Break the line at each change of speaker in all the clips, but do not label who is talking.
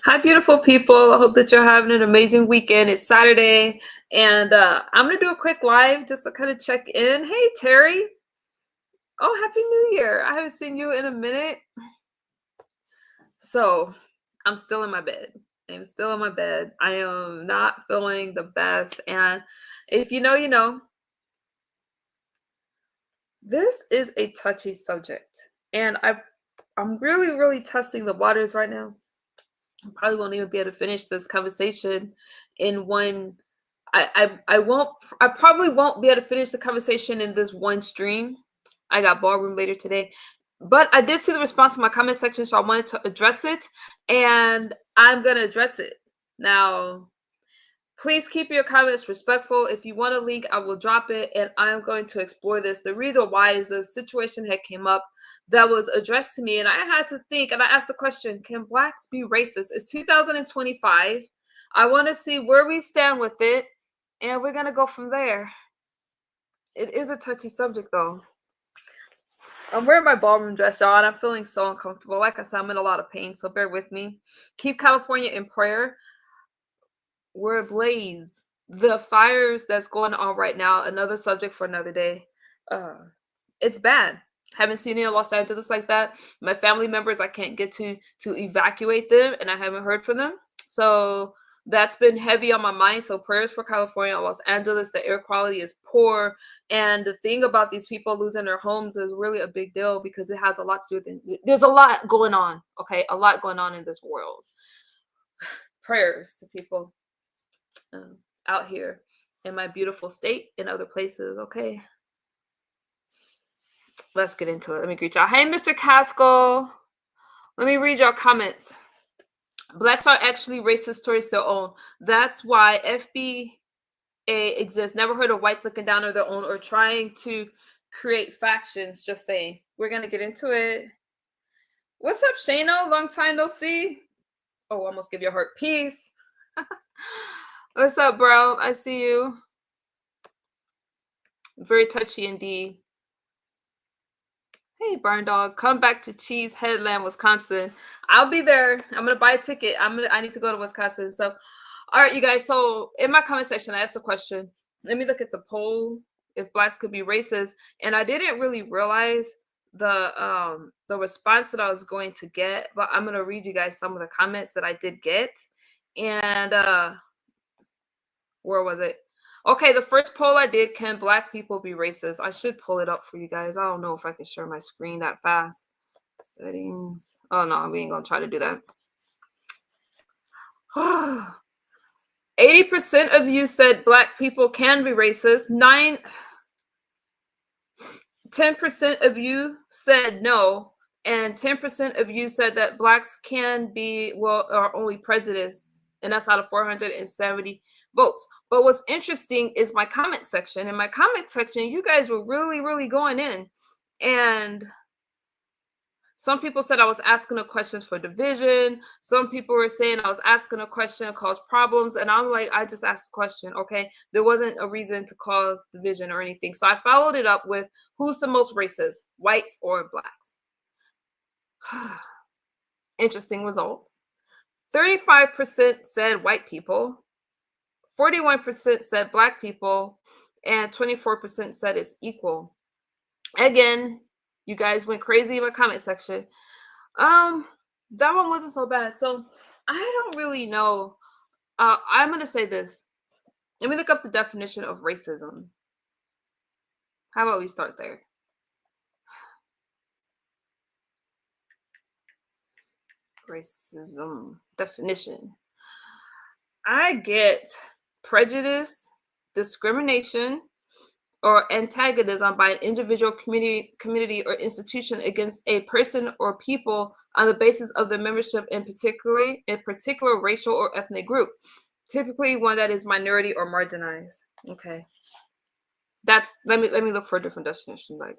Hi, beautiful people. I hope that you're having an amazing weekend. It's Saturday, and I'm going to do a quick live just to kind of check in. Hey, Terry. Oh, Happy New Year. I haven't seen you in a minute. So, I'm still in my bed. I'm still in my bed. I am not feeling the best. And if you know, you know, this is a touchy subject. And I'm really, really testing the waters right now. I probably won't even be able to finish this conversation in one. I won't. I probably won't be able to finish the conversation in this one stream. I got ballroom later today, but I did see the response in my comment section, so I wanted to address it, and I'm gonna address it now. Please keep your comments respectful. If you want a link, I will drop it, and I'm going to explore this. The reason why is the situation had came up that was addressed to me, and I had to think, and I asked the question, can blacks be racist? It's 2025. I want to see where we stand with it, and we're going to go from there. It is a touchy subject, though. I'm wearing my ballroom dress, y'all, and I'm feeling so uncomfortable. Like I said, I'm in a lot of pain, so bear with me. Keep California in prayer. We're ablaze. The fires that's going on right now, another subject for another day. It's bad. Haven't seen it in Los Angeles like that. My family members, I can't get to evacuate them, and I haven't heard from them. So that's been heavy on my mind. So prayers for California, Los Angeles. The air quality is poor, and the thing about these people losing their homes is really a big deal because it has a lot to do with it. There's a lot going on. Okay, a lot going on in this world. Prayers to people out here in my beautiful state and other places. Okay, let's get into it. Let me greet y'all. Hey, Mr. Casco. Let me read your comments. Blacks are actually racist towards their own. That's why FBA exists. Never heard of whites looking down on their own or trying to create factions. Just saying. We're going to get into it. What's up, Shano? Long time no see. Oh, almost give you a heart. Peace. What's up, bro? I see you. Very touchy indeed. Hey, Barn Dog, come back to Cheese Headland, Wisconsin. I'll be there. I'm gonna buy a ticket. I need to go to Wisconsin. So, all right, you guys. So in my comment section, I asked a question. Let me look at the poll. If blacks could be racist, and I didn't really realize the response that I was going to get, but I'm gonna read you guys some of the comments that I did get. And where was it? Okay, the first poll I did, can black people be racist? I should pull it up for you guys. I don't know if I can share my screen that fast. Settings. Oh, no, we ain't going to try to do that. 80% of you said black people can be racist. 10% of you said no. And 10% of you said that blacks can be, are only prejudiced. And that's out of 470 votes. But what's interesting is my comment section. In my comment section, you guys were really, really going in. And some people said I was asking the questions for division. Some people were saying I was asking a question to cause problems. And I'm like, I just asked a question, okay? There wasn't a reason to cause division or anything. So I followed it up with, who's the most racist, whites or blacks? Interesting results. 35% said white people. 41% said black people, and 24% said it's equal. Again, you guys went crazy in my comment section. That one wasn't so bad. So I don't really know. I'm gonna say this. Let me look up the definition of racism. How about we start there? Racism definition. I get prejudice, discrimination, or antagonism by an individual community or institution against a person or people on the basis of their membership in particular racial or ethnic group, typically one that is minority or marginalized. Okay, that's let me look for a different definition. Like,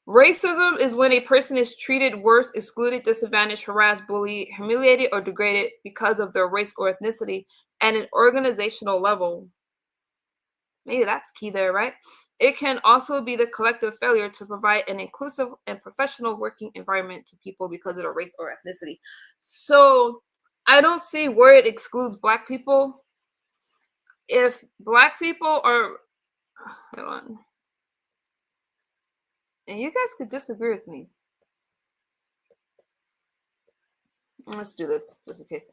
racism is when a person is treated worse, excluded, disadvantaged, harassed, bullied, humiliated, or degraded because of their race or ethnicity at an organizational level. Maybe that's key there, right? It can also be the collective failure to provide an inclusive and professional working environment to people because of their race or ethnicity. So I don't see where it excludes Black people. If Black people are, hold on, and you guys could disagree with me. Let's do this just in case.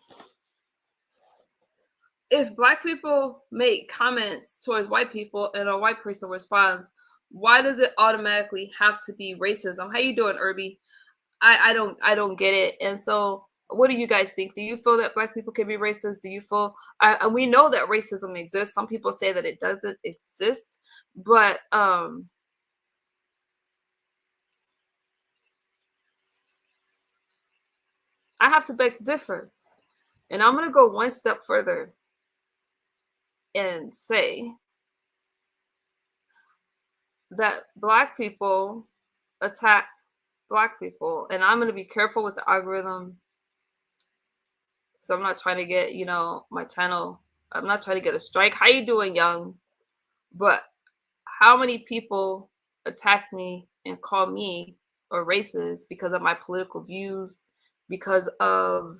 If Black people make comments towards white people and a white person responds, why does it automatically have to be racism? How you doing, Irby? I don't get it. And so what do you guys think? Do you feel that Black people can be racist? Do you feel and we know that racism exists. Some people say that it doesn't exist, but I have to beg to differ. And I'm going to go one step further and say that Black people attack Black people. And I'm going to be careful with the algorithm because I'm not trying to get, my channel, I'm not trying to get a strike. How you doing, young? But how many people attack me and call me a racist because of my political views, because of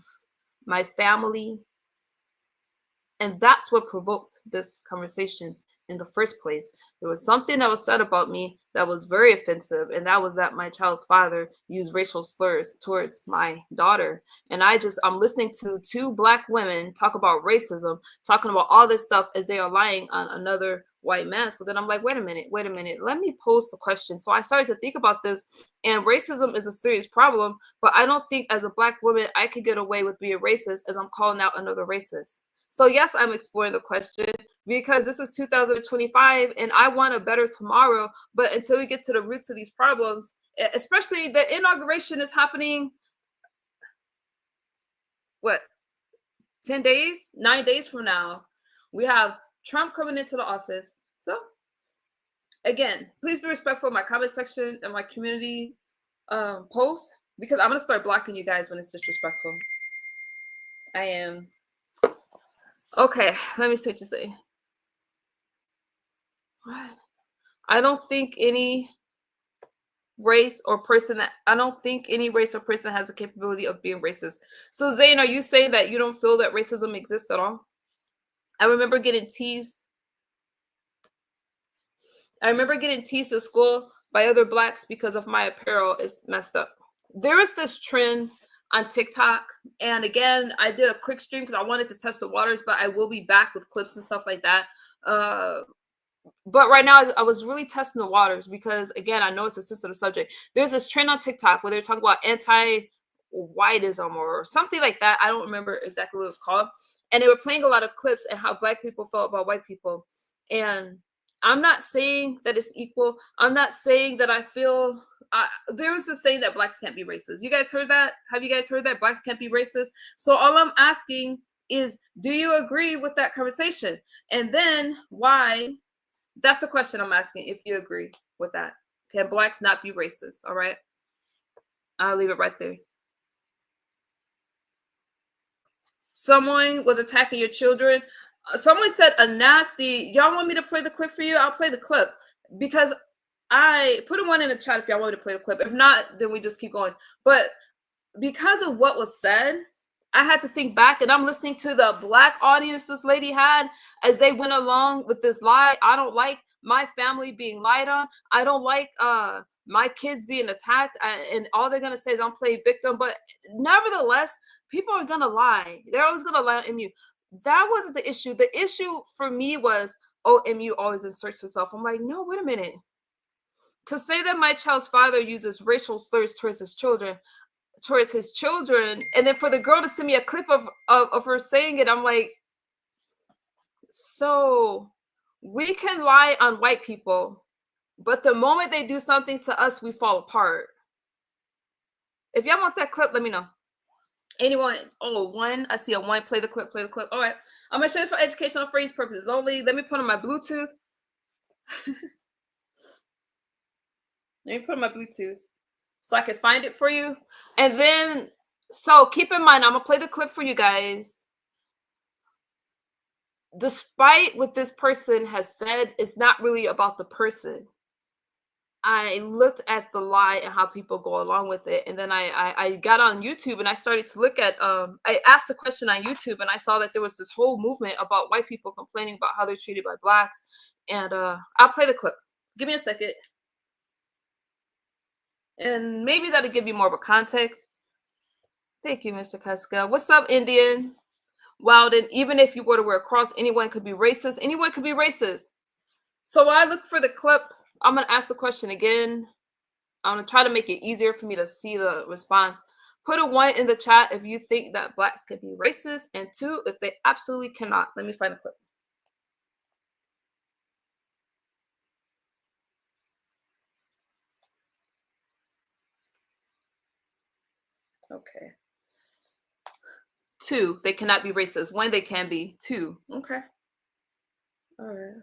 my family, and that's what provoked this conversation in the first place. There was something that was said about me that was very offensive, and that was that my child's father used racial slurs towards my daughter. And I'm listening to two Black women talk about racism, talking about all this stuff as they are lying on another white man. So then I'm like, wait a minute, let me pose the question. So I started to think about this, and racism is a serious problem, but I don't think as a Black woman I could get away with being racist as I'm calling out another racist. So yes, I'm exploring the question because this is 2025 and I want a better tomorrow. But until we get to the roots of these problems, especially the inauguration is happening, what, 10 days, 9 days from now, we have Trump coming into the office. So again, please be respectful of my comment section and my community posts because I'm going to start blocking you guys when it's disrespectful. I am. Okay, let me see what you say. I don't think any race or person has the capability of being racist. So Zayn, are you saying that you don't feel that racism exists at all? I remember getting teased. I remember getting teased at school by other Blacks because of my apparel. It's messed up. There is this trend on TikTok, and again, I did a quick stream because I wanted to test the waters, but I will be back with clips and stuff like that. But right now, I was really testing the waters because, again, I know it's a sensitive subject. There's this trend on TikTok where they're talking about anti-whiteism or something like that. I don't remember exactly what it was called. And they were playing a lot of clips and how Black people felt about white people. And I'm not saying that it's equal. I'm not saying that I feel... there was this saying that Blacks can't be racist. You guys heard that? Have you guys heard that Blacks can't be racist? So all I'm asking is, do you agree with that conversation? And then why... That's the question I'm asking, if you agree with that. Can Blacks not be racist? All right. I'll leave it right there. Someone was attacking your children. Someone said a nasty. Y'all want me to play the clip for you? I'll play the clip because I put one in the chat if y'all want me to play the clip. If not, then we just keep going. But because of what was said, I had to think back, and I'm listening to the Black audience this lady had as they went along with this lie. I don't like my family being lied on. I don't like my kids being attacked, and all they're gonna say is I'm playing victim. But nevertheless, people are gonna lie. They're always gonna lie on MU. That wasn't the issue. The issue for me was, oh, MU always inserts herself. I'm like, no, wait a minute. To say that my child's father uses racial slurs towards his children, and then for the girl to send me a clip of her saying it, I'm like, so we can lie on white people, but the moment they do something to us, we fall apart. If y'all want that clip, let me know. Anyone? Oh, one. I see a one. Play the clip. All right. I'm gonna show this for educational phrase purposes only. Let me put on my Bluetooth. Let me put on my Bluetooth so I can find it for you. And then, so keep in mind, I'm gonna play the clip for you guys. despite what this person has said, it's not really about the person. I looked at the lie and how people go along with it, and then I got on YouTube and I started to look at I asked the question on YouTube and I saw that there was this whole movement about white people complaining about how they're treated by blacks, and I'll play the clip. Give me a second, and maybe that'll give you more of a context. Thank you, Mr. Casca. What's up, Indian? Well, then, even if you were to wear a cross, anyone could be racist. Anyone could be racist. So while I look for the clip, I'm gonna ask the question again. I'm gonna try to make it easier for me to see the response. Put a 1 in the chat if you think that blacks can be racist, and 2 if they absolutely cannot. Let me find the clip. Okay. 2, they cannot be racist. 1, they can be. 2, okay. All right.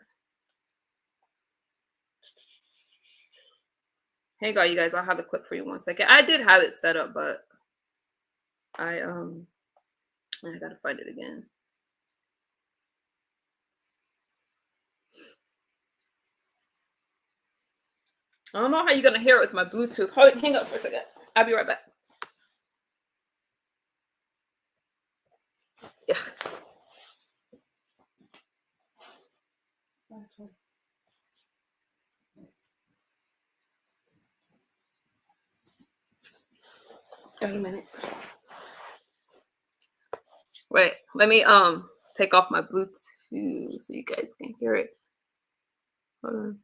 Hang on, you guys. I'll have the clip for you 1 second. I did have it set up, but I gotta find it again. I don't know how you're gonna hear it with my Bluetooth. Hold it, hang up for a second. I'll be right back. Yeah. Wait a minute. Wait, let me take off my Bluetooth so you guys can hear it. Hold on.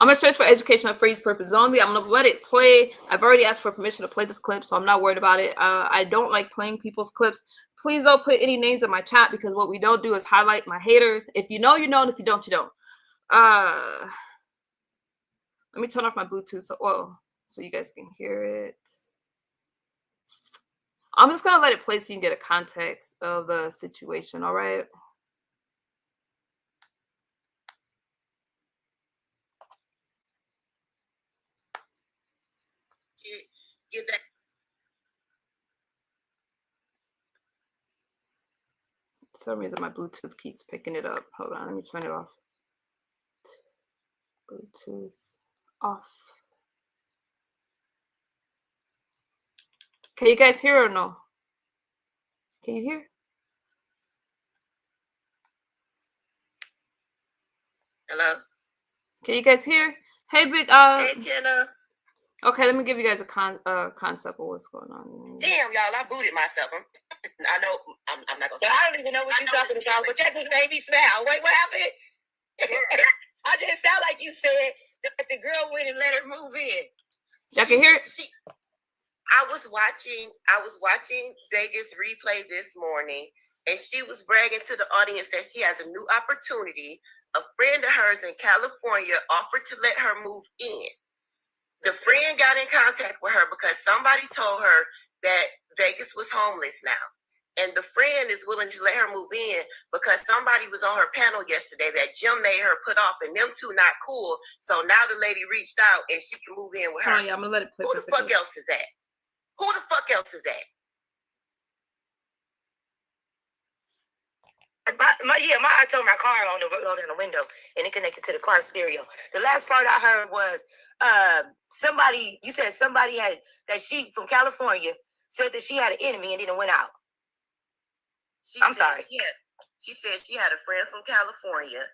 I'm gonna search for educational phrase purpose only. I'm gonna let it play. I've already asked for permission to play this clip, so I'm not worried about it. I don't like playing people's clips. Please don't put any names in my chat because what we don't do is highlight my haters. If you know, you know, and if you don't, you don't. Let me turn off my Bluetooth so you guys can hear it. I'm just gonna let it play so you can get a context of the situation. All right. Get that. For some reason, my Bluetooth keeps picking it up. Hold on, let me turn it off. Bluetooth off. Can you guys hear or no? Can you hear? Hello? Can you guys hear? Hey, big. Hey, Kenna. Okay, let me give you guys a concept of what's going on. Damn, y'all, I booted myself. I know, I'm not gonna say. I don't even know what you're talking about, but that just made me smile. Wait, what happened? I just sound like you said that the girl went and let her move in. Y'all can hear it? I was watching Vegas replay this morning, and she was bragging to the audience that she has a new opportunity. A friend of hers in California offered to let her move in. The friend got in contact with her because somebody told her that Vegas was homeless now. And the friend is willing to let her move in because somebody was on her panel yesterday that Jim made her put off, and them two not cool. So now the lady reached out and she can move in with her. Oh, yeah, I'm gonna let it play. Who the fuck else is that? Who the fuck else is that? I turned my car on in the window and it connected to the car stereo. The last part I heard was you said somebody she from California said that she had an enemy and then it went out. I'm sorry. She said she had a friend from California.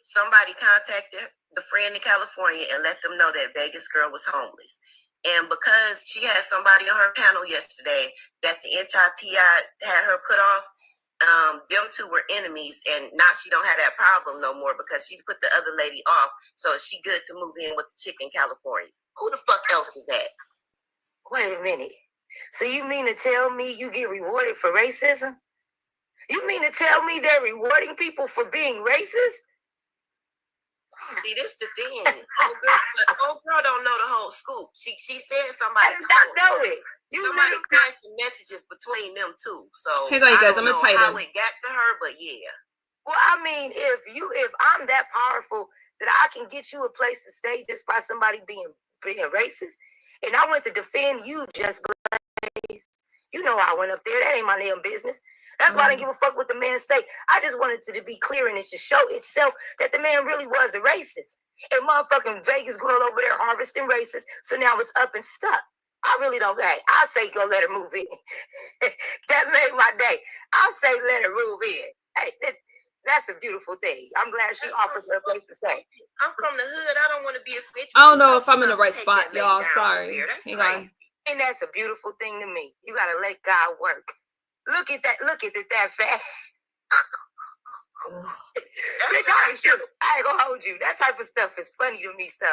Somebody contacted the friend in California and let them know that Vegas girl was homeless. And because she had somebody on her panel yesterday that the NHITI had her put off, them two were enemies, and now she don't have that problem no more because she put the other lady off, so she good to move in with the chick in California. Who the fuck else is that? Wait a minute. So you mean to tell me you get rewarded for racism? You mean to tell me they're rewarding people for being racist? See, this the thing. Old girl don't know the whole scoop. She said somebody. I did not know it. Somebody passed some messages between them two. So hey, guys, I'm gonna tell you how it got to her, but yeah.
Well, I mean, if I'm that powerful that I can get you a place to stay just by somebody being racist, and I went to defend you just because, you know, I went up there. That ain't my damn business. That's why I didn't give a fuck what the man say. I just wanted to be clear and it should show itself that the man really was a racist. And motherfucking Vegas girl over there harvesting racist, so now it's up and stuck. I really don't. Hey, I say go let her move in. That made my day. I'll say let her move in. Hey, that's a beautiful thing. I'm glad she offers her a place to stay. I'm from the hood. I don't want to be a snitch.
I don't know if I'm in the right spot, y'all. Sorry.
Hang on. And that's a beautiful thing to me. You gotta let God work. Look at that. Look at that fat. Bitch, I ain't gonna hold you. That type of stuff is funny to me. So,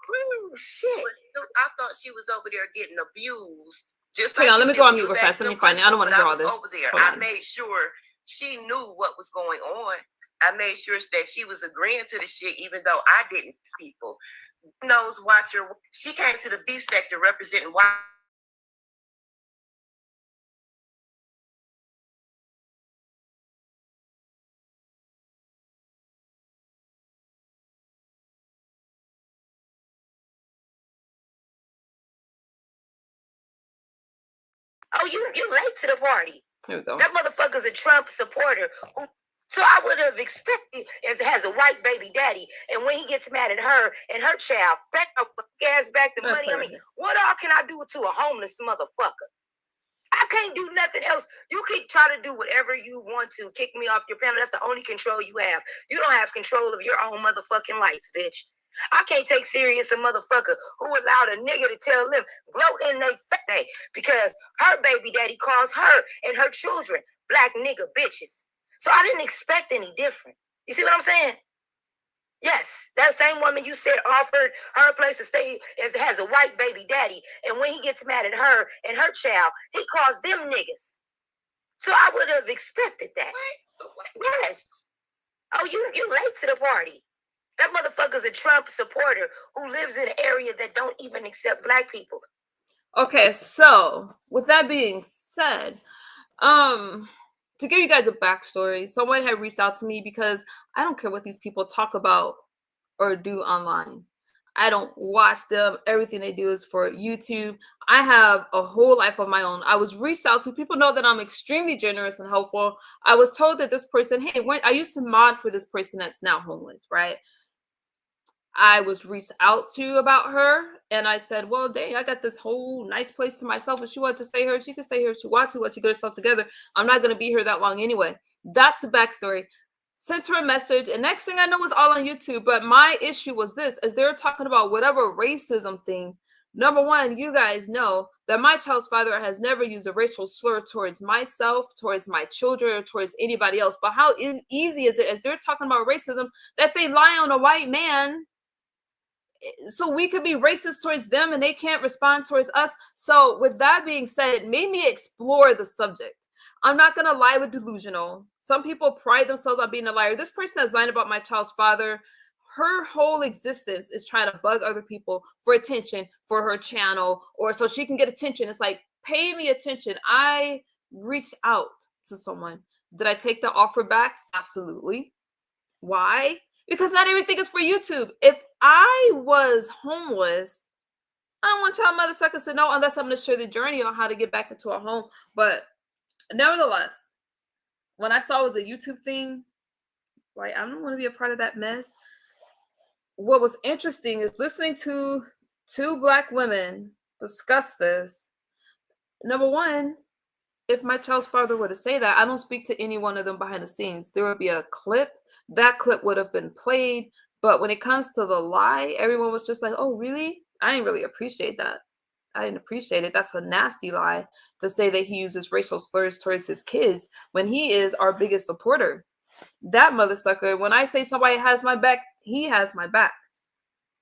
whoo, shit. I thought she was over there getting abused. Just
hang on, let me go on mute real fast. Let me find it. I don't want to hear all this.
Over there, I made sure she knew what was going on. I made sure that she was agreeing to the shit, even though I didn't. People knows watcher. She came to the beef sector representing white. Oh, you late to the party.
Here we go.
That motherfucker's a Trump supporter. So I would have expected as has a white baby daddy, and when he gets mad at her and her child, back up gas back the money. I mean, what all can I do to a homeless motherfucker? I can't do nothing else. You can try to do whatever you want to. Kick me off your panel. That's the only control you have. You don't have control of your own motherfucking lights, bitch. I can't take serious a motherfucker who allowed a nigga to tell them gloat in their face because her baby daddy calls her and her children black nigga bitches. So I didn't expect any different. You see what I'm saying? Yes, that same woman you said offered her a place to stay has a white baby daddy, and when he gets mad at her and her child, he calls them niggas. So I would have expected that. What? Yes. Oh, you late to the party. That motherfucker's a Trump supporter who lives in an area that don't even accept black people.
Okay, so with that being said, to give you guys a backstory, someone had reached out to me because I don't care what these people talk about or do online. I don't watch them. Everything they do is for YouTube. I have a whole life of my own. I was reached out to. People know that I'm extremely generous and helpful. I was told that this person, hey, I used to mod for this person that's now homeless, right? I was reached out to about her, and I said, well, dang, I got this whole nice place to myself. If she wanted to stay here, she can stay here if she wants to, once she get herself together. I'm not going to be here that long anyway. That's the backstory. Sent her a message, and next thing I know, it's all on YouTube. But my issue was this, as they're talking about whatever racism thing. Number one, you guys know that my child's father has never used a racial slur towards myself, towards my children, or towards anybody else. But how easy is it, as they're talking about racism, that they lie on a white man so we could be racist towards them and they can't respond towards us? So with that being said, it made me explore the subject. I'm not going to lie with delusional. Some people pride themselves on being a liar. This person that's lying about my child's father, her whole existence is trying to bug other people for attention for her channel, or so she can get attention. It's like, pay me attention. I reached out to someone. Did I take the offer back? Absolutely. Why? Because not everything is for YouTube. If I was homeless, I don't want y'all mother suckers to know unless I'm going to share the journey on how to get back into a home. But nevertheless, when I saw it was a YouTube thing, like, I don't want to be a part of that mess. What was interesting is listening to two Black women discuss this. Number one, if my child's father were to say that, I don't speak to any one of them behind the scenes. There would be a clip. That clip would have been played. But when it comes to the lie, everyone was just like, oh, really? I didn't really appreciate that. I didn't appreciate it. That's a nasty lie to say that he uses racial slurs towards his kids when he is our biggest supporter. That mother sucker, when I say somebody has my back, he has my back.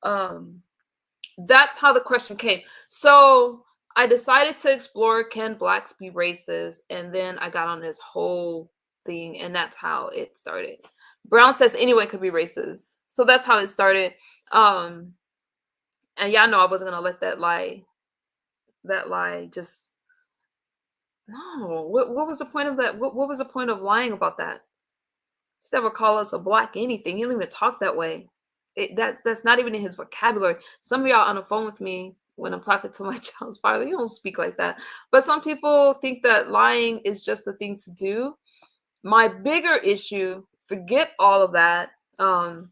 That's how the question came. So I decided to explore, can Blacks be racist? And then I got on this whole thing, and that's how it started. Brown says anyone could be racist. So that's how it started. And y'all know I wasn't gonna let that lie just, no. What was the point of that? What was the point of lying about that? He's never called us a black anything. He don't even talk that way. That's not even in his vocabulary. Some of y'all on the phone with me when I'm talking to my child's father, you don't speak like that. But some people think that lying is just the thing to do. My bigger issue, forget all of that. And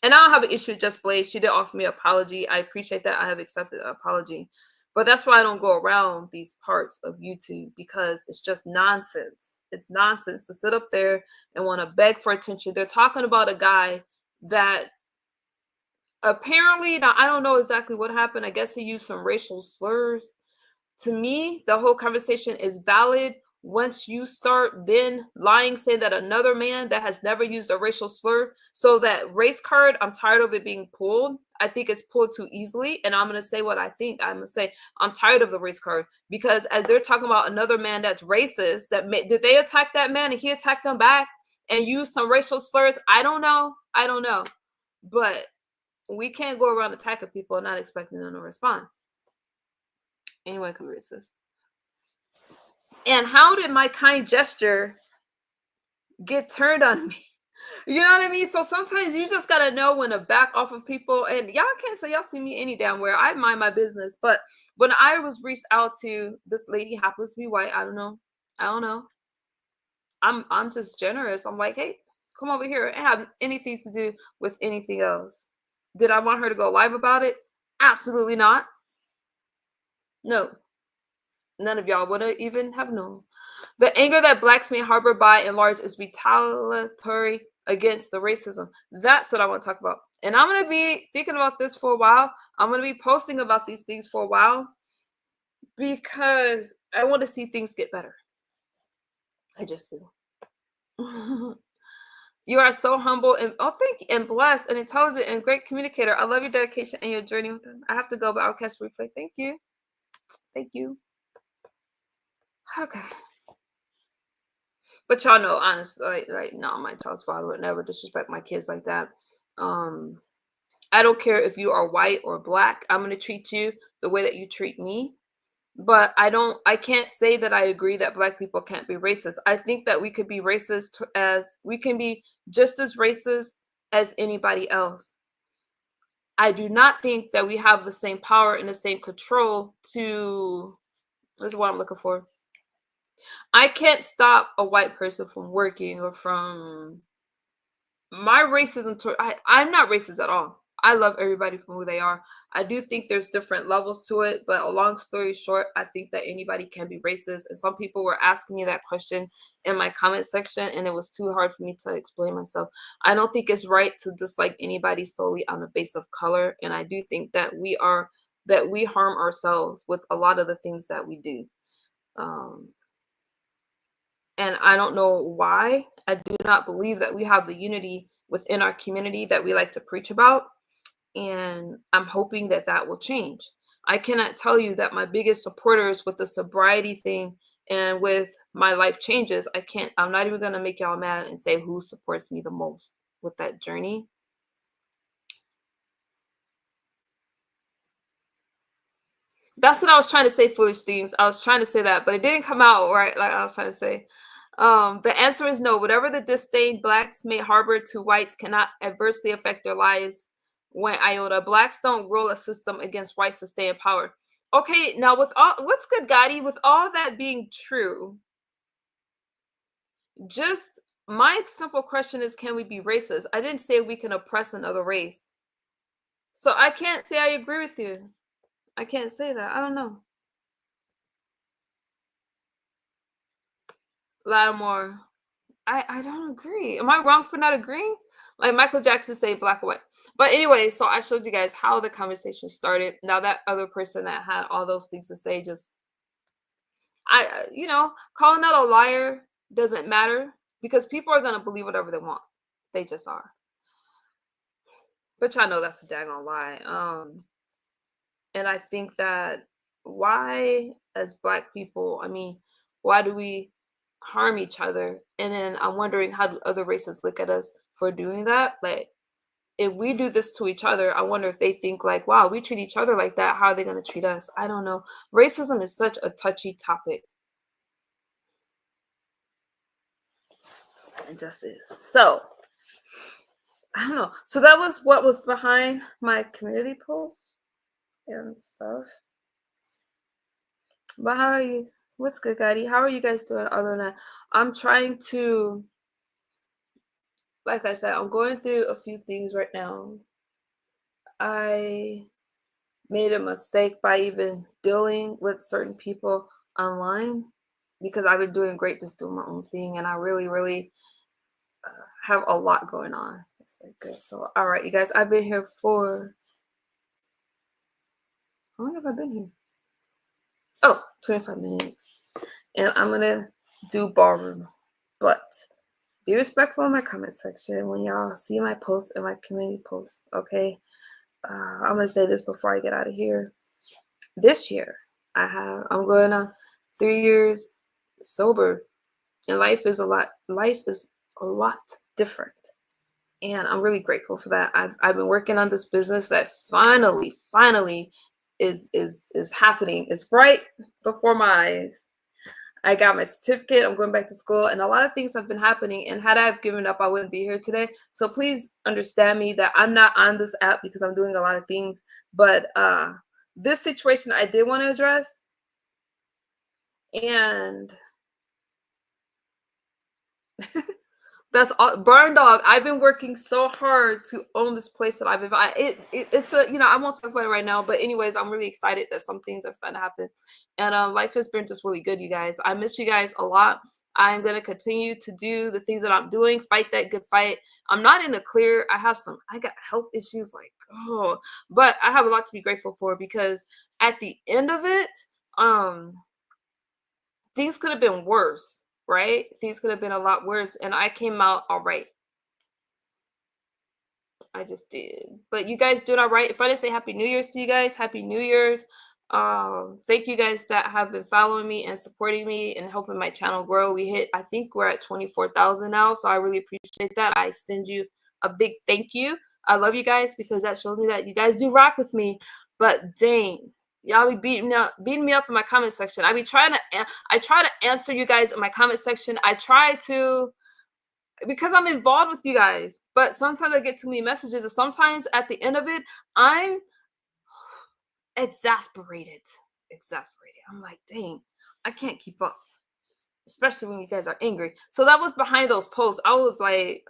I don't have an issue with Just Blaze. She did offer me an apology. I appreciate that. I have accepted an apology. But that's why I don't go around these parts of YouTube, because it's just nonsense. It's nonsense to sit up there and want to beg for attention. They're talking about a guy that apparently, now I don't know exactly what happened. I guess he used some racial slurs. To me, the whole conversation is valid once you start then lying, saying that another man that has never used a racial slur. So that race card, I'm tired of it being pulled. I think it's pulled too easily. And I'm going to say what I think. I'm going to say I'm tired of the race card, because as they're talking about another man that's racist, did they attack that man and he attacked them back and used some racial slurs? I don't know. I don't know. But we can't go around attacking people and not expecting them to respond. Anyway, come racist. And how did my kind gesture get turned on me? You know what I mean? So sometimes you just gotta know when to back off of people. And y'all can't say y'all see me any damn where. I mind my business. But when I was reached out to, this lady happens to be white. I don't know. I'm just generous. I'm like, hey, come over here. It have anything to do with anything else. Did I want her to go live about it? Absolutely not. No. None of y'all would even have known. The anger that blacks may harbor by and large is retaliatory against the racism. That's what I want to talk about. And I'm going to be thinking about this for a while. I'm going to be posting about these things for a while, because I want to see things get better. I just do. You are so humble and thank you, and blessed and intelligent and great communicator. I love your dedication and your journey with them. I have to go, but I'll catch replay. Thank you. Thank you. Okay. But y'all know, honestly, like no, my child's father would never disrespect my kids like that. I don't care if you are white or black. I'm gonna treat you the way that you treat me. But I can't say that I agree that black people can't be racist. I think that we could be racist as we can be just as racist as anybody else. I do not think that we have the same power and the same control to, this is what I'm looking for. I can't stop a white person from working or from my racism. I'm not racist at all. I love everybody for who they are. I do think there's different levels to it, but a long story short, I think that anybody can be racist. And some people were asking me that question in my comment section, and it was too hard for me to explain myself. I don't think it's right to dislike anybody solely on the base of color. And I do think that we harm ourselves with a lot of the things that we do. And I don't know why. I do not believe that we have the unity within our community that we like to preach about. And I'm hoping that that will change. I cannot tell you that my biggest supporters with the sobriety thing and with my life changes, I'm not even going to make y'all mad and say who supports me the most with that journey. That's what I was trying to say, foolish things. I was trying to say that, but it didn't come out right like I was trying to say. The answer is no. Whatever the disdain blacks may harbor to whites cannot adversely affect their lives one iota. Blacks don't rule a system against whites to stay in power. Okay, now what's good, Gotti? With all that being true, just my simple question is, can we be racist? I didn't say we can oppress another race. So I can't say I agree with you. I can't say that. I don't know. Lattimore, I don't agree. Am I wrong for not agreeing? Like Michael Jackson say black or white. But anyway, so I showed you guys how the conversation started. Now that other person that had all those things to say, calling out a liar doesn't matter, because people are going to believe whatever they want. They just are. But y'all know that's a daggone lie. And I think that why, as black people, why do we harm each other? And then I'm wondering, how do other races look at us for doing that? Like, if we do this to each other, I wonder if they think like, wow, we treat each other like that, how are they going to treat us? I don't know. Racism is such a touchy topic. injustice. So I don't know. So that was what was behind my community post and stuff. But how are you? What's good, Gotti? How are you guys doing other than that? I'm trying to, like I said, I'm going through a few things right now. I made a mistake by even dealing with certain people online because I've been doing great just doing my own thing, and I really, really have a lot going on. It's like good. So, all right, you guys, I've been here for, how long have I been here? Oh, 25 minutes. And I'm going to do ballroom. But be respectful in my comment section when y'all see my posts and my community posts, okay? I'm going to say this before I get out of here. This year, I'm going on 3 years sober. And life is a lot different. And I'm really grateful for that. I've been working on this business that finally is happening. It's right before my eyes. I got my certificate. I'm going back to school, and a lot of things have been happening. And had I have given up, I wouldn't be here today. So please understand me that I'm not on this app because I'm doing a lot of things. But this situation I did want to address, and that's all. Burn Dog. I've been working so hard to own this place that I've been. It's a, I won't talk about it right now, but anyways, I'm really excited that some things are starting to happen, and life has been just really good, you guys. I miss you guys a lot. I'm gonna continue to do the things that I'm doing. Fight that good fight. I'm not in the clear. I got health issues, but I have a lot to be grateful for because at the end of it, things could have been worse. Right? Things could have been a lot worse, and I came out all right. I just did. But you guys doing all right. If I didn't say Happy New Year's to you guys, Happy New Year's. Thank you guys that have been following me and supporting me and helping my channel grow. I think we're at 24,000 now, so I really appreciate that. I extend you a big thank you. I love you guys because that shows me that you guys do rock with me. But dang, y'all be beating me up in my comment section. I try to answer you guys in my comment section. I try to, because I'm involved with you guys, but sometimes I get too many messages, and sometimes at the end of it, I'm exasperated. I'm like, dang, I can't keep up, especially when you guys are angry. So that was behind those posts. I was like,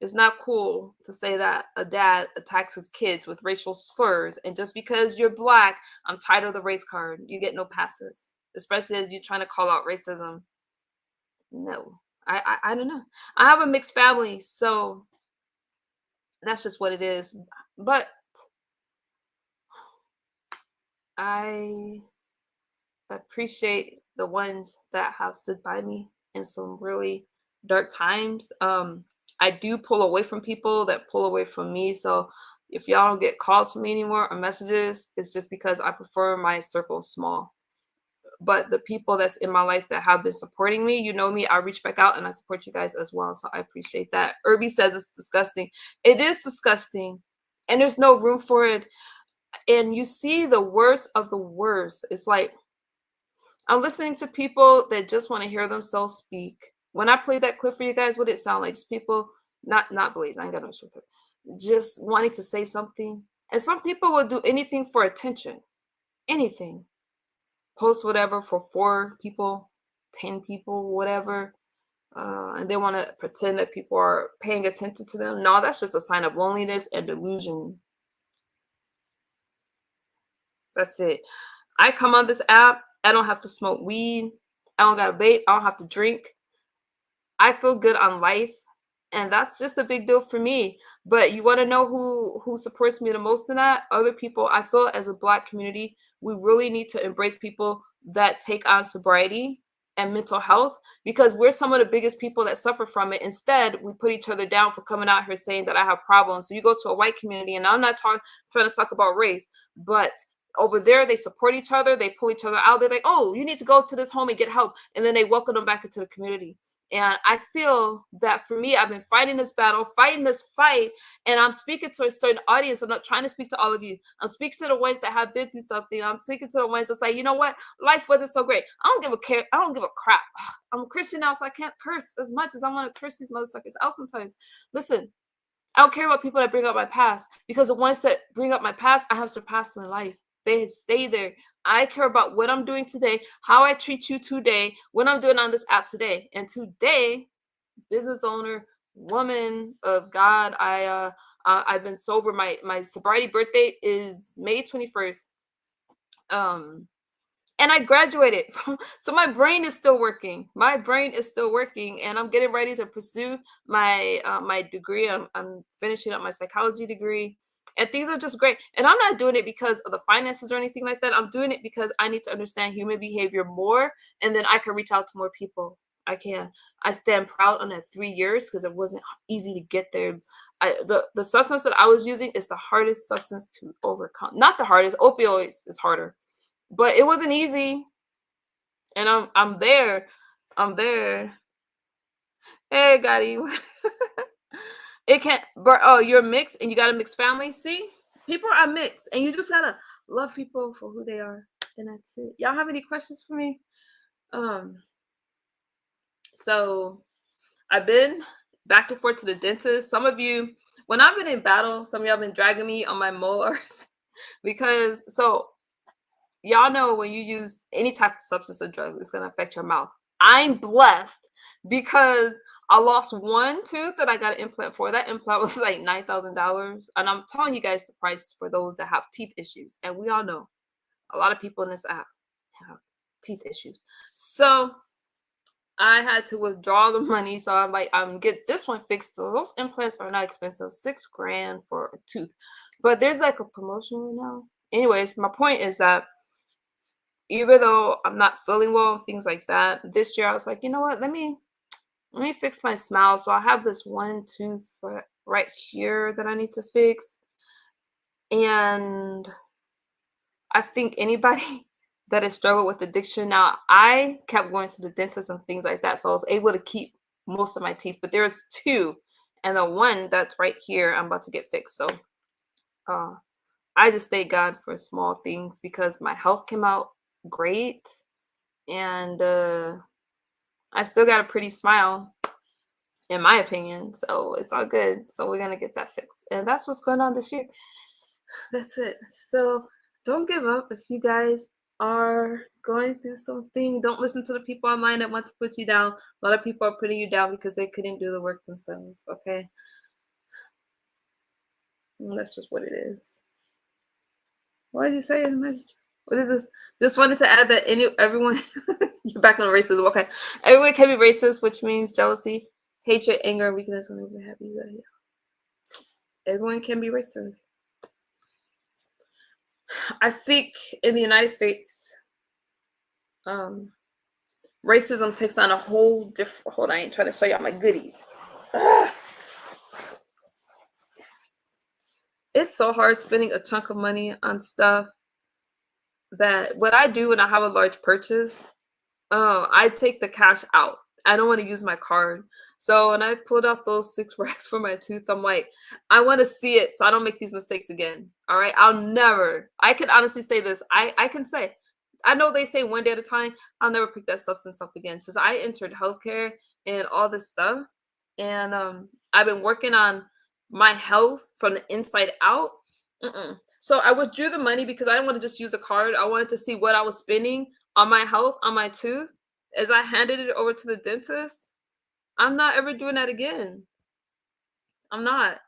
It's not cool to say that a dad attacks his kids with racial slurs, and just because you're Black, I'm tired of the race card. You get no passes, especially as you're trying to call out racism. No, I don't know. I have a mixed family, so that's just what it is. But I appreciate the ones that have stood by me in some really dark times. I do pull away from people that pull away from me. So if y'all don't get calls from me anymore or messages, it's just because I prefer my circle small. But the people that's in my life that have been supporting me, you know me, I reach back out and I support you guys as well. So I appreciate that. Irby says it's disgusting. It is disgusting. And there's no room for it. And you see the worst of the worst. It's like, I'm listening to people that just want to hear themselves speak. When I played that clip for you guys, what did it sound like? Just people, not Blaze, I ain't got no shit with it. Just wanting to say something. And some people will do anything for attention. Anything. Post whatever for 4 people, 10 people, whatever. And they want to pretend that people are paying attention to them. No, that's just a sign of loneliness and delusion. That's it. I come on this app. I don't have to smoke weed. I don't got to vape. I don't have to drink. I feel good on life. And that's just a big deal for me. But you want to know who supports me the most in that? Other people. I feel as a Black community, we really need to embrace people that take on sobriety and mental health, because we're some of the biggest people that suffer from it. Instead, we put each other down for coming out here saying that I have problems. So you go to a white community, and I'm not trying to talk about race, but over there, they support each other. They pull each other out. They're like, oh, you need to go to this home and get help. And then they welcome them back into the community. And I feel that for me, I've been fighting this battle, fighting this fight, and I'm speaking to a certain audience. I'm not trying to speak to all of you. I'm speaking to the ones that have been through something. I'm speaking to the ones that's like, you know what? Life wasn't so great. I don't give a care. I don't give a crap. I'm a Christian now, so I can't curse as much as I want to curse these motherfuckers out sometimes. Listen, I don't care about people that bring up my past, because the ones that bring up my past, I have surpassed in life. They stay there. I care about what I'm doing today, how I treat you today, what I'm doing on this app today. And today, business owner, woman of God, I've been sober. My sobriety birthday is May 21st. And I graduated. So my brain is still working. My brain is still working, and I'm getting ready to pursue my degree. I'm finishing up my psychology degree, and things are just great. And I'm not doing it because of the finances or anything like that. I'm doing it because I need to understand human behavior more, and then I can reach out to more people. I can. I stand proud on that 3 years because it wasn't easy to get there. The substance that I was using is the hardest substance to overcome. Not the hardest. Opioids is harder, but it wasn't easy. And I'm there. I'm there. Hey, Gotti. It can't, but oh, you're mixed and you got a mixed family. See, people are mixed, and you just gotta love people for who they are, and that's it. Y'all have any questions for me? Um, so I've been back and forth to the dentist. Some of you, when I've been in battle, some of y'all been dragging me on my molars because y'all know when you use any type of substance or drug, it's going to affect your mouth. I'm blessed because I lost one tooth that I got an implant for. That implant was like $9,000. And I'm telling you guys the price for those that have teeth issues. And we all know a lot of people in this app have teeth issues. So I had to withdraw the money. So I'm like, I'm get this one fixed. So those implants are not expensive. $6,000 for a tooth. But there's like a promotion right now. Anyways, my point is that even though I'm not feeling well and things like that, this year I was like, you know what? Let me fix my smile. So I have this one tooth right here that I need to fix. And I think anybody that has struggled with addiction, now I kept going to the dentist and things like that. So I was able to keep most of my teeth, but there's two. And the one that's right here, I'm about to get fixed. So I just thank God for small things because my health came out great. And I still got a pretty smile, in my opinion. So it's all good. So we're gonna get that fixed, and that's what's going on this year. That's it. So don't give up if you guys are going through something. Don't listen to the people online that want to put you down. A lot of people are putting you down because they couldn't do the work themselves. Okay, and that's just what it is. What did you say? What is this? Just wanted to add that everyone, you're back on racism. Okay. Everyone can be racist, which means jealousy, hatred, anger, weakness, whenever happy. Everyone can be racist. I think in the United States, racism takes on a whole different. Hold on, I ain't trying to show y'all my goodies. It's so hard spending a chunk of money on stuff that what I do when I have a large purchase, I take the cash out. I don't want to use my card. So when I pulled out those 6 racks for my tooth, I'm like, I want to see it so I don't make these mistakes again. All right. I can honestly say this. I can say, I know they say one day at a time, I'll never pick that substance up again. Since I entered healthcare and all this stuff, and I've been working on my health from the inside out. So I withdrew the money because I didn't want to just use a card. I wanted to see what I was spending on my health, on my tooth. As I handed it over to the dentist, I'm not ever doing that again. I'm not.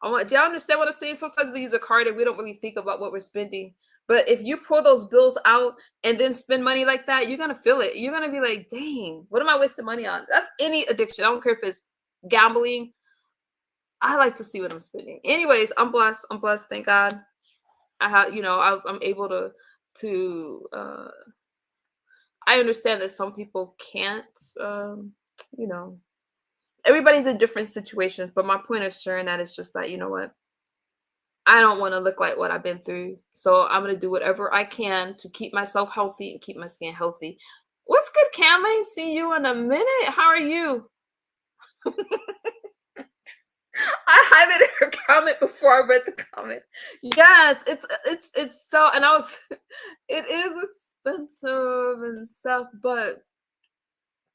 Do y'all understand what I'm saying? Sometimes we use a card and we don't really think about what we're spending. But if you pull those bills out and then spend money like that, you're going to feel it. You're going to be like, dang, what am I wasting money on? That's any addiction. I don't care if it's gambling. I like to see what I'm spending. Anyways, I'm blessed. I'm blessed. Thank God. I'm able to I understand that some people can't, you know, everybody's in different situations, but my point of sharing that is just that, you know what? I don't want to look like what I've been through. So I'm going to do whatever I can to keep myself healthy and keep my skin healthy. What's good, Cam? I ain't seen you in a minute. How are you? I highlighted her comment before I read the comment. Yes, it's so, and I was, it is expensive and stuff, but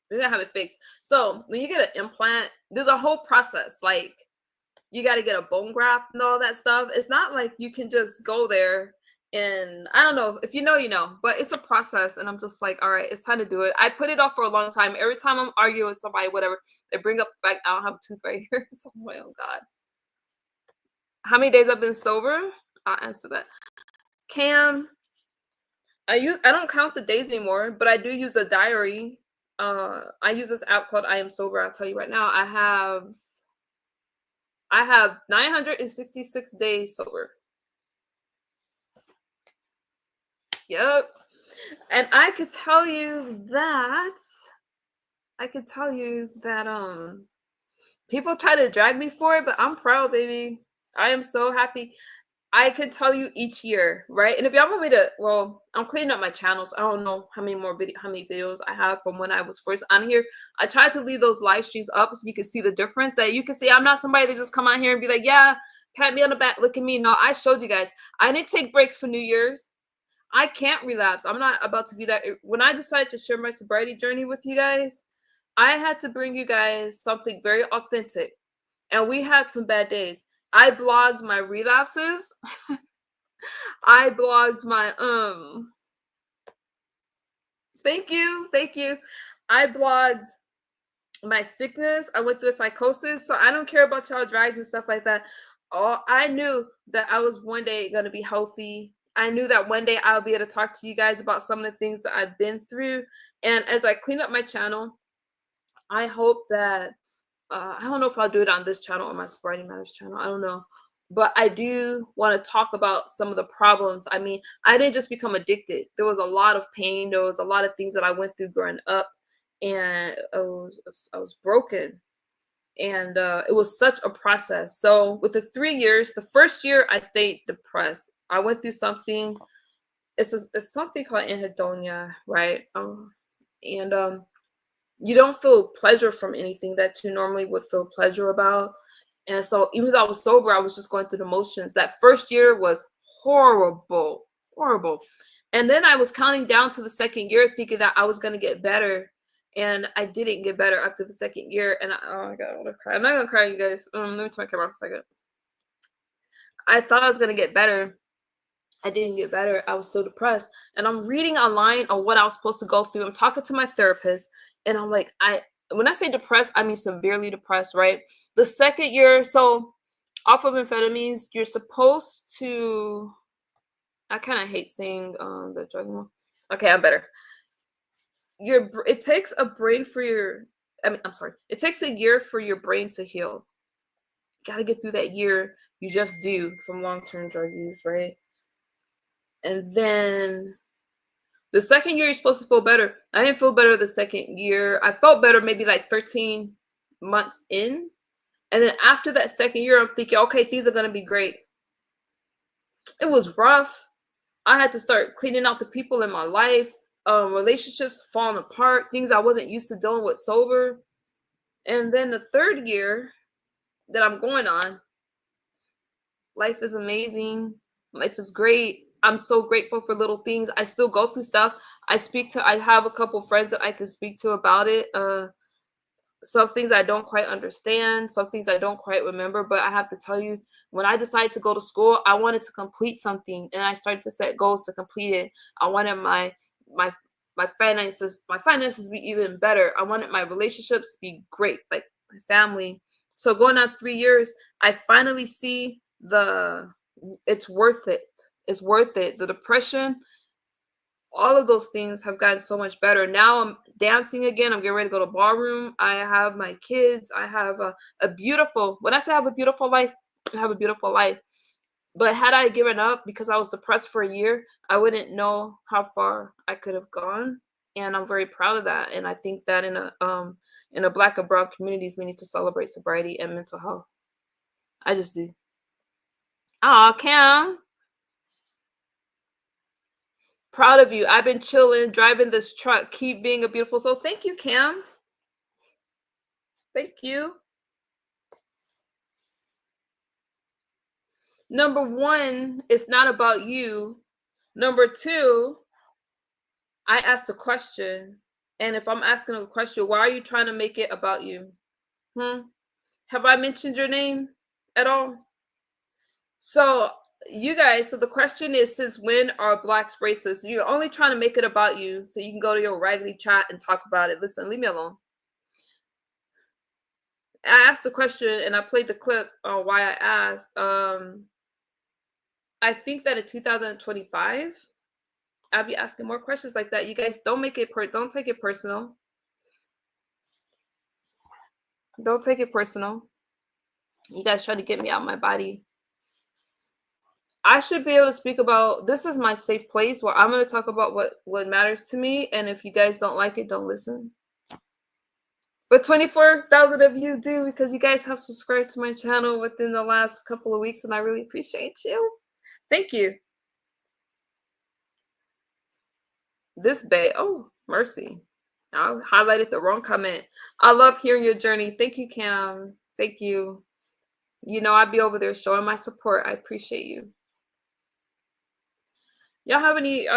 we're gonna have it fixed. So when you get an implant, there's a whole process. Like you got to get a bone graft and all that stuff. It's not like you can just go there and I don't know if you know, you know, but it's a process. And I'm just like, all right, it's time to do it. I put it off for a long time. Every time I'm arguing with somebody, whatever, they bring up the fact I don't have a tooth right here. So I'm like, oh God. How many days I've been sober? I'll answer that. Cam, I don't count the days anymore, but I do use a diary. I use this app called I Am Sober. I'll tell you right now. I have 966 days sober. Yep. And I could tell you that people try to drag me for it, but I'm proud, baby. I am so happy. I can tell you each year, right? And if y'all want me to, well, I'm cleaning up my channels. I don't know how many videos I have from when I was first on here. I tried to leave those live streams up so you can see the difference. That you can see I'm not somebody that just come out here and be like, yeah, pat me on the back, look at me. No, I showed you guys. I didn't take breaks for New Year's. I can't relapse. I'm not about to be that. When I decided to share my sobriety journey with you guys, I had to bring you guys something very authentic. And we had some bad days. I blogged my relapses. I blogged my thank you. I blogged my sickness. I went through a psychosis. So I don't care about y'all drags and stuff like that. I knew that I was one day gonna be healthy. I knew that one day I'll be able to talk to you guys about some of the things that I've been through. And as I clean up my channel, I hope that I don't know if I'll do it on this channel or my Sobriety Matters channel. I don't know. But I do want to talk about some of the problems. I mean, I didn't just become addicted. There was a lot of pain. There was a lot of things that I went through growing up. And I was broken. And it was such a process. So with the 3 years, the first year I stayed depressed. I went through something. It's something called anhedonia, right? And you don't feel pleasure from anything that you normally would feel pleasure about. And so even though I was sober, I was just going through the motions. That first year was horrible, horrible. And then I was counting down to the second year thinking that I was going to get better. And I didn't get better after the second year. And oh my God, I want to cry. I'm not going to cry, you guys. Let me turn my camera off a second. I thought I was going to get better. I didn't get better. I was so depressed. And I'm reading online on what I was supposed to go through. I'm talking to my therapist. And I'm like, when I say depressed, I mean severely depressed, right? The second year, so off of amphetamines, you're supposed to, I kind of hate saying the drug. Okay, I'm better. It takes a brain for your, it takes a year for your brain to heal. You gotta get through that year. You just do from long-term drug use, right? And then the second year, you're supposed to feel better. I didn't feel better the second year. I felt better maybe like 13 months in. And then after that second year, I'm thinking, okay, things are going to be great. It was rough. I had to start cleaning out the people in my life, relationships falling apart, things I wasn't used to dealing with sober. And then the third year that I'm going on, life is amazing. Life is great. I'm so grateful for little things. I still go through stuff. I have a couple friends that I can speak to about it. Some things I don't quite understand, some things I don't quite remember, but I have to tell you, when I decided to go to school, I wanted to complete something, and I started to set goals to complete it. I wanted my finances to be even better. I wanted my relationships to be great, like my family. So going on 3 years, I finally see it's worth it. It's worth it. The depression, all of those things have gotten so much better. Now I'm dancing again. I'm getting ready to go to ballroom. I have my kids. I have a beautiful, when I say I have a beautiful life, I have a beautiful life. But had I given up because I was depressed for a year, I wouldn't know how far I could have gone. And I'm very proud of that. And I think that in a Black and brown communities, we need to celebrate sobriety and mental health. I just do. Oh, Cam. Proud of you. I've been chilling, driving this truck. Keep being a beautiful soul. Thank you, Cam. Thank you. Number one, it's not about you. Number two, I asked a question. And if I'm asking a question, why are you trying to make it about you? Have I mentioned your name at all? So, you guys, so the question is, since when are blacks racist? You're only trying to make it about you so you can go to your raggedy chat and talk about it. Listen, leave me alone. I asked a question and I played the clip on why I asked. I think that in 2025, I'll be asking more questions like that. You guys don't make it don't take it personal. Don't take it personal. You guys try to get me out my body. I should be able to speak about, this is my safe place where I'm going to talk about what matters to me, and if you guys don't like it, don't listen. But 24,000 of you do, because you guys have subscribed to my channel within the last couple of weeks, and I really appreciate you. Thank you. This bae, oh, mercy. I highlighted the wrong comment. I love hearing your journey. Thank you, Cam. Thank you. You know, I'd be over there showing my support. I appreciate you. Y'all have any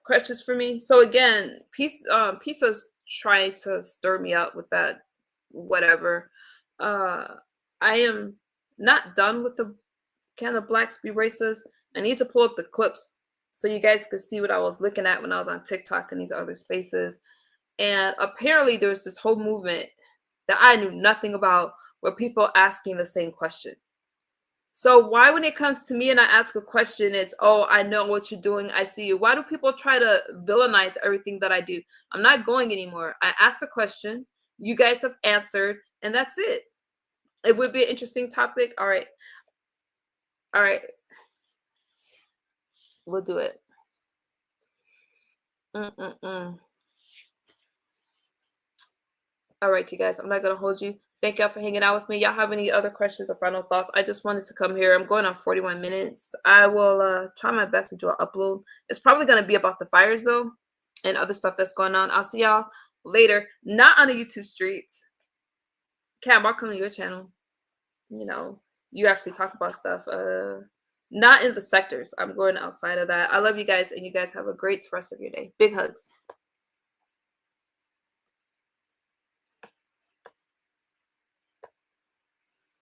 questions for me? So again, Pisa's trying to stir me up with that whatever. I am not done with the Can the blacks be racist? I need to pull up the clips so you guys could see what I was looking at when I was on TikTok and these other spaces. And apparently there's this whole movement that I knew nothing about where people asking the same question. So why, when it comes to me and I ask a question, it's, oh, I know what you're doing, I see you. Why do people try to villainize everything that I do? I'm not going anymore. I asked a question, you guys have answered, and that's it. It would be an interesting topic. All right. We'll do it. All right, you guys, I'm not going to hold you. Thank y'all for hanging out with me. Y'all have any other questions or final thoughts? I just wanted to come here. I'm going on 41 minutes. I will try my best to do an upload. It's probably going to be about the fires, though, and other stuff that's going on. I'll see y'all later. Not on the YouTube streets. Cam, I'll come to your channel. You know, you actually talk about stuff. Not in the sectors. I'm going outside of that. I love you guys, and you guys have a great rest of your day. Big hugs.